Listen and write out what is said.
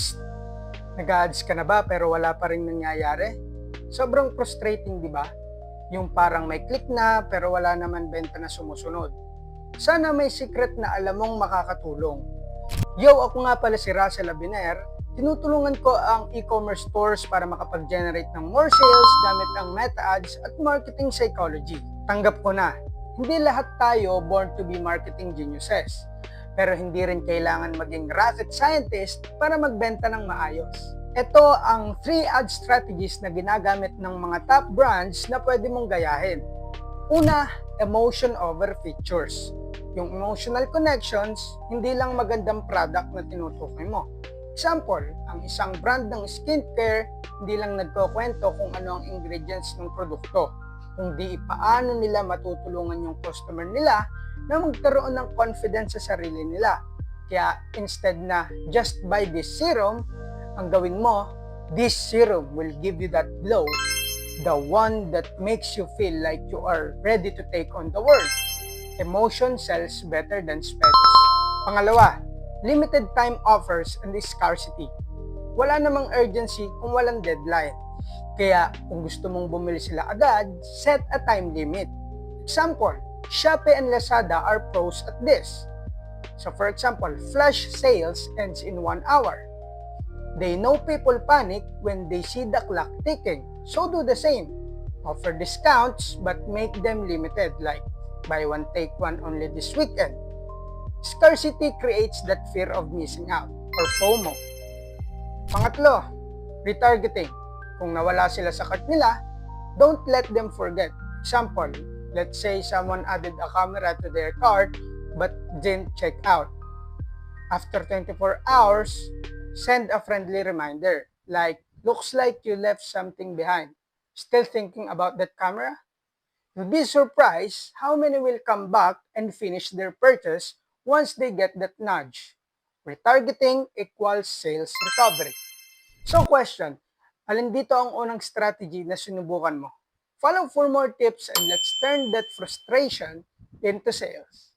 Psst, nag-ads ka na ba pero wala pa rin nangyayari? Sobrang frustrating, di ba? Yung parang may click na pero wala naman benta na sumusunod. Sana may secret na alam mong makakatulong. Yo, ako nga pala si Russell Abiner. Tinutulungan ko ang e-commerce stores para makapag-generate ng more sales gamit ang meta ads at marketing psychology. Tanggap ko na, hindi lahat tayo born to be marketing geniuses. Pero hindi rin kailangan maging rocket scientist para magbenta ng maayos. Ito ang 3 ad strategies na ginagamit ng mga top brands na pwede mong gayahin. Una, emotion over features. Yung emotional connections, hindi lang magandang product na tinutukoy mo. Example, ang isang brand ng skincare, hindi lang nagkukwento kung ano ang ingredients ng produkto, kundi paano nila matutulungan yung customer nila na magkaroon ng confidence sa sarili nila. Kaya instead na just buy this serum, ang gawin mo, this serum will give you that glow, the one that makes you feel like you are ready to take on the world. Emotion sells better than specs. Pangalawa, limited time offers and scarcity. Wala namang urgency kung walang deadline. Kaya kung gusto mong bumili sila agad, set a time limit. Example, Shopee and Lazada are pros at this. So for example, flash sales ends in 1 hour. They know people panic when they see the clock ticking. So do the same. Offer discounts but make them limited, like buy one take one only this weekend. Scarcity creates that fear of missing out or FOMO. Pangatlo, retargeting. Kung nawala sila sa cart nila, don't let them forget. Example, let's say someone added a camera to their cart but didn't check out. After 24 hours, send a friendly reminder like, looks like you left something behind. Still thinking about that camera? You'll be surprised how many will come back and finish their purchase once they get that nudge. Retargeting equals sales recovery. So question, alin dito ang unang strategy na sinubukan mo? Follow for more tips and let's turn that frustration into sales.